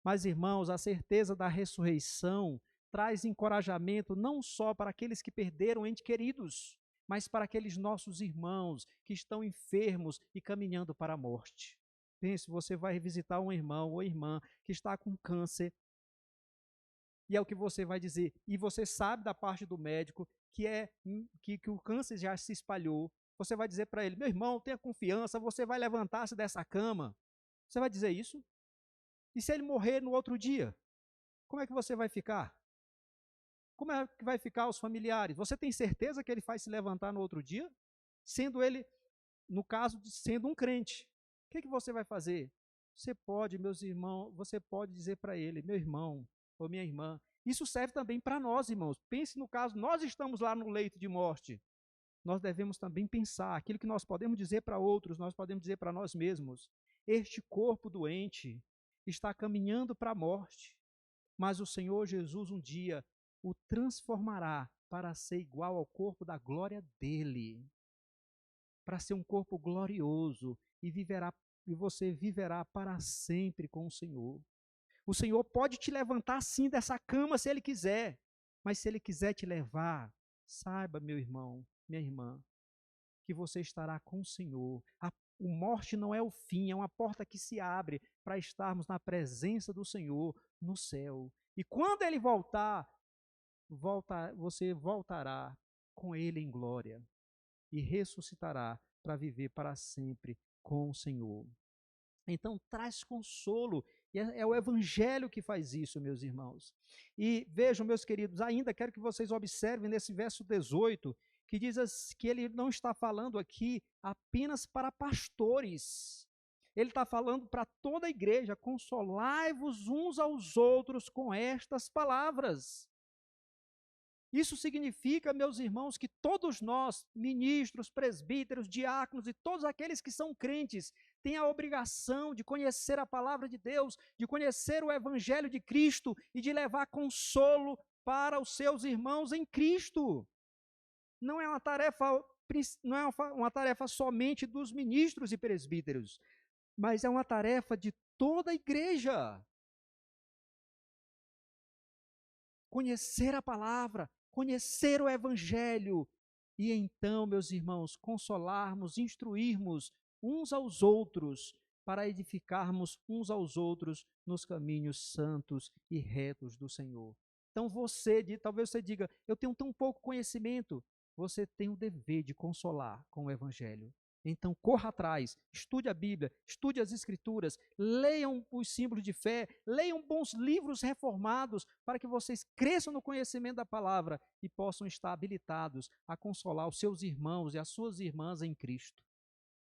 Mas, irmãos, a certeza da ressurreição traz encorajamento não só para aqueles que perderam entes queridos, mas para aqueles nossos irmãos que estão enfermos e caminhando para a morte. Pense, você vai visitar um irmão ou irmã que está com câncer, e é o que você vai dizer, e você sabe da parte do médico que o câncer já se espalhou. Você vai dizer para ele: meu irmão, tenha confiança, você vai levantar-se dessa cama. Você vai dizer isso? E se ele morrer no outro dia? Como é que você vai ficar? Como é que vai ficar os familiares? Você tem certeza que ele vai se levantar no outro dia? Sendo ele, no caso de sendo um crente. O que você vai fazer? Você pode, meus irmãos, você pode dizer para ele: meu irmão ou minha irmã. Isso serve também para nós, irmãos. Pense no caso, nós estamos lá no leito de morte. Nós devemos também pensar aquilo que nós podemos dizer para outros, nós podemos dizer para nós mesmos. Este corpo doente está caminhando para a morte, mas o Senhor Jesus um dia o transformará para ser igual ao corpo da glória dele, para ser um corpo glorioso e você viverá para sempre com o Senhor. O Senhor pode te levantar sim dessa cama se Ele quiser, mas se Ele quiser te levar, saiba, meu irmão, minha irmã, que você estará com o Senhor. A morte não é o fim, é uma porta que se abre para estarmos na presença do Senhor no céu. E quando Ele voltar, você voltará com Ele em glória e ressuscitará para viver para sempre com o Senhor. Então traz consolo, e é o Evangelho que faz isso, meus irmãos. E vejam, meus queridos, ainda quero que vocês observem nesse verso 18, que diz que ele não está falando aqui apenas para pastores, ele está falando para toda a igreja: consolai-vos uns aos outros com estas palavras. Isso significa, meus irmãos, que todos nós, ministros, presbíteros, diáconos e todos aqueles que são crentes, têm a obrigação de conhecer a palavra de Deus, de conhecer o Evangelho de Cristo e de levar consolo para os seus irmãos em Cristo. Não é uma tarefa somente dos ministros e presbíteros, mas é uma tarefa de toda a igreja. Conhecer a palavra, conhecer o Evangelho, e então, meus irmãos, consolarmos, instruirmos uns aos outros, para edificarmos uns aos outros nos caminhos santos e retos do Senhor. Então talvez você diga: eu tenho tão pouco conhecimento. Você tem o dever de consolar com o Evangelho. Então, corra atrás, estude a Bíblia, estude as Escrituras, leiam os símbolos de fé, leiam bons livros reformados, para que vocês cresçam no conhecimento da palavra e possam estar habilitados a consolar os seus irmãos e as suas irmãs em Cristo.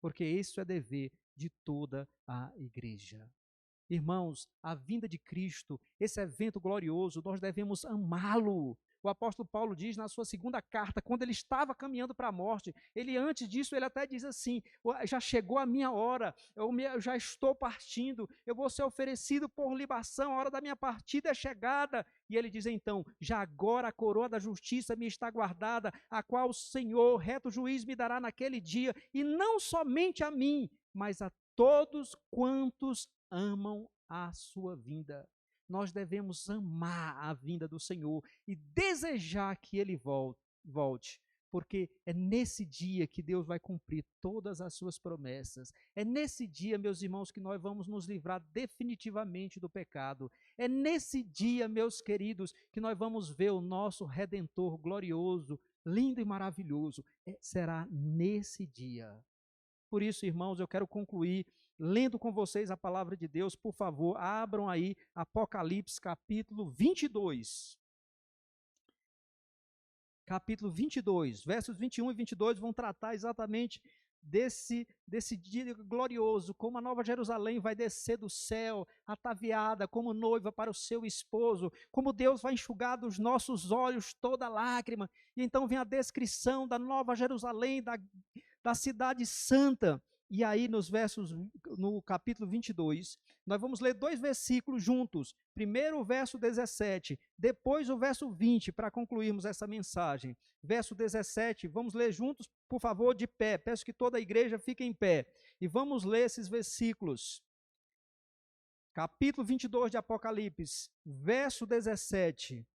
Porque isso é dever de toda a igreja. Irmãos, a vinda de Cristo, esse evento glorioso, nós devemos amá-lo. O O apóstolo Paulo diz na sua segunda carta, quando ele estava caminhando para a morte, antes disso, ele até diz assim, já chegou a minha hora, eu já estou partindo, eu vou ser oferecido por libação, a hora da minha partida é chegada. E ele diz então, já agora a coroa da justiça me está guardada, a qual o Senhor, reto juiz, me dará naquele dia, e não somente a mim, mas a todos quantos amam a sua vinda. Nós devemos amar a vinda do Senhor e desejar que Ele volte, porque é nesse dia que Deus vai cumprir todas as suas promessas. É nesse dia, meus irmãos, que nós vamos nos livrar definitivamente do pecado. É nesse dia, meus queridos, que nós vamos ver o nosso Redentor glorioso, lindo e maravilhoso. Será nesse dia. Por isso, irmãos, eu quero concluir lendo com vocês a palavra de Deus. Por favor, abram aí Apocalipse capítulo 22. Capítulo 22, versos 21 e 22 vão tratar exatamente desse dia glorioso, como a Nova Jerusalém vai descer do céu, ataviada como noiva para o seu esposo, como Deus vai enxugar dos nossos olhos toda lágrima. E então vem a descrição da Nova Jerusalém, da cidade santa. E aí no capítulo 22, nós vamos ler 2 versículos juntos. Primeiro o verso 17, depois o verso 20, para concluirmos essa mensagem. Verso 17, vamos ler juntos, por favor, de pé. Peço que toda a igreja fique em pé. E vamos ler esses versículos. Capítulo 22 de Apocalipse, verso 17.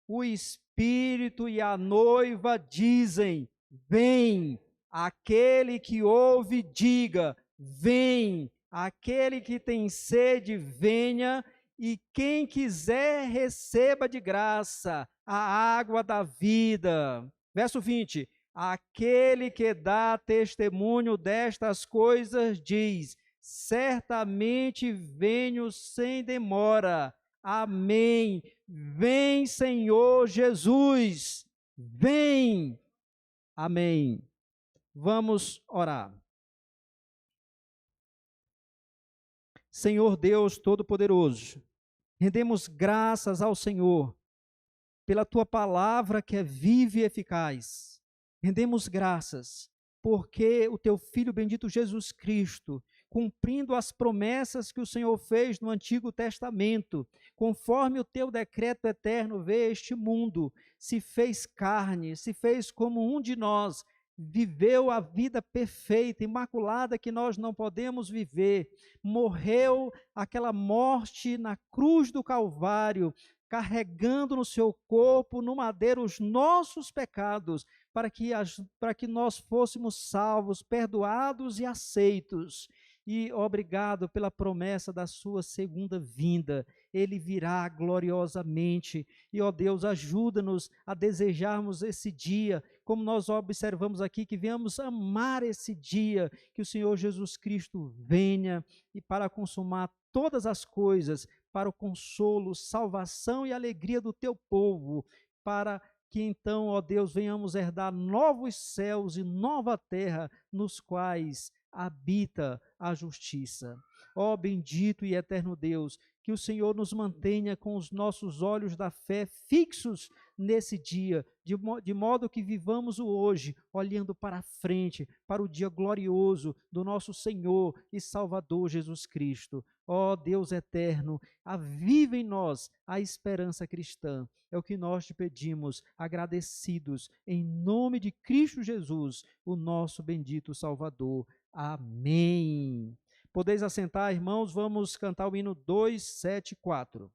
O Espírito e a noiva dizem, vem. Aquele que ouve, diga, vem. Aquele que tem sede, venha. E quem quiser, receba de graça a água da vida. Verso 20. Aquele que dá testemunho destas coisas, diz, certamente venho sem demora. Amém. Vem, Senhor Jesus. Vem. Amém. Vamos orar. Senhor Deus Todo-Poderoso, rendemos graças ao Senhor pela Tua palavra que é viva e eficaz. Rendemos graças porque o Teu Filho bendito Jesus Cristo, cumprindo as promessas que o Senhor fez no Antigo Testamento, conforme o Teu decreto eterno veio a este mundo, se fez carne, se fez como um de nós, viveu a vida perfeita, imaculada que nós não podemos viver, morreu aquela morte na cruz do Calvário, carregando no seu corpo, no madeiro, os nossos pecados, para que nós fôssemos salvos, perdoados e aceitos. E obrigado pela promessa da sua segunda vinda. Ele virá gloriosamente. E, ó Deus, ajuda-nos a desejarmos esse dia, como nós observamos aqui, que venhamos amar esse dia, que o Senhor Jesus Cristo venha e para consumar todas as coisas, para o consolo, salvação e alegria do teu povo, para que então, ó Deus, venhamos herdar novos céus e nova terra, nos quais habita a justiça. Ó bendito e eterno Deus, que o Senhor nos mantenha com os nossos olhos da fé fixos nesse dia, de modo que vivamos o hoje, olhando para frente, para o dia glorioso do nosso Senhor e Salvador Jesus Cristo. Ó Deus eterno, aviva em nós a esperança cristã. É o que nós te pedimos, agradecidos, em nome de Cristo Jesus, o nosso bendito Salvador. Amém. Podeis assentar, irmãos, vamos cantar o hino 274.